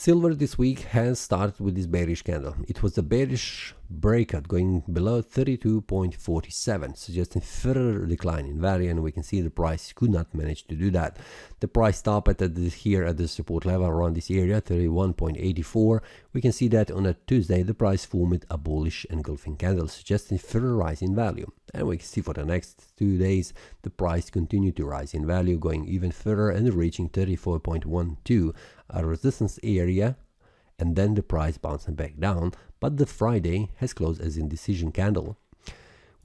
Silver this week has started with this bearish candle. It was a bearish breakout going below 32.47, suggesting further decline in value, and we can see the price could not manage to do that. The price stopped here at the support level around this area, 31.84. We can see that on a Tuesday the price formed a bullish engulfing candle, suggesting further rise in value. And we can see for the next 2 days the price continued to rise in value, going even further and reaching 34.12, a resistance area, and then the price bouncing back down, but the Friday has closed as indecision candle.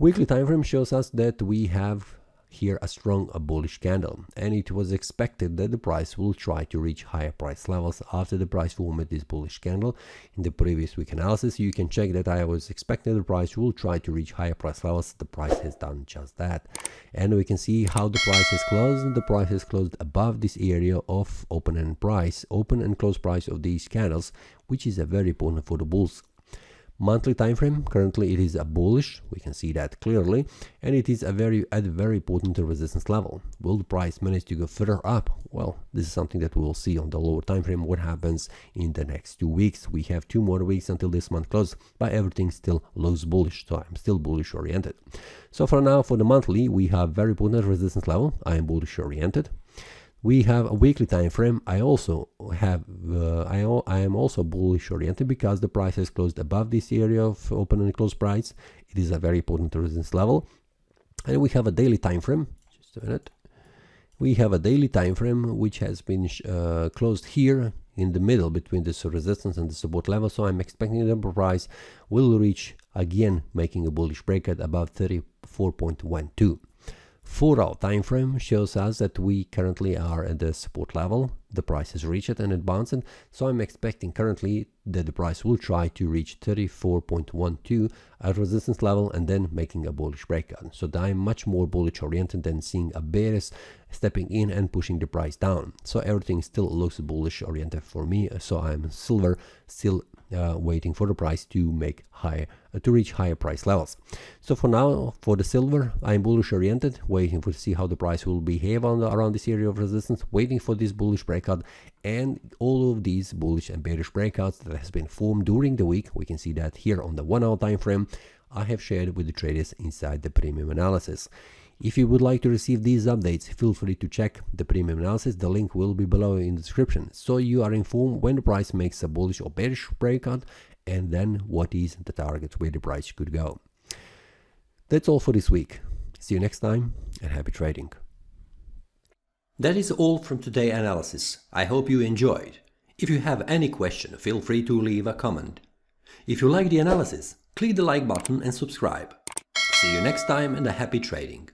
Weekly time frame shows us that we have here a strong bullish candle, and it was expected that the price will try to reach higher price levels after the price formed this bullish candle. In the previous week analysis, you can check that I was expecting the price will try to reach higher price levels. The price has done just that, and we can see how the price has closed. The price has closed above this area of open and close price of these candles, which is very important for the bulls. Monthly time frame, currently it is a bullish, we can see that clearly, and it is at a very important resistance level. Will the price manage to go further up? Well, this is something that we will see on the lower time frame what happens in the next 2 weeks. We have 2 more weeks until this month closes, but everything still looks bullish, so I'm still bullish oriented. So for now, for the monthly, we have very important resistance level. I am bullish oriented. We have a weekly time frame. I am also bullish oriented because the price has closed above this area of open and close price. It is a very important resistance level. And we have a daily time frame. Just a minute. We have a daily time frame which has been closed here in the middle between this resistance and the support level. So I'm expecting the price will reach again, making a bullish breakout above 34.12. 4-hour time frame shows us that we currently are at the support level. The price has reached it and it bounced, so I'm expecting currently that the price will try to reach 34.12 at resistance level and then making a bullish breakout. So I'm much more bullish oriented than seeing a bearish stepping in and pushing the price down. So everything still looks bullish oriented for me. So I'm silver still waiting for the price to make higher to reach higher price levels. So for now, for the silver, I'm bullish oriented, waiting to see how the price will behave around this area of resistance, waiting for this bullish breakout, and all of these bullish and bearish breakouts that has been formed during the week. We can see that here on the 1-hour time frame. I have shared with the traders inside the premium analysis. If you would like to receive these updates, feel free to check the premium analysis. The link will be below in the description, so you are informed when the price makes a bullish or bearish breakout, and then what is the target where the price could go. That's all for this week. See you next time, and happy trading. That is all from today's analysis. I hope you enjoyed. If you have any question, feel free to leave a comment. If you like the analysis, click the like button and subscribe. See you next time, and a happy trading.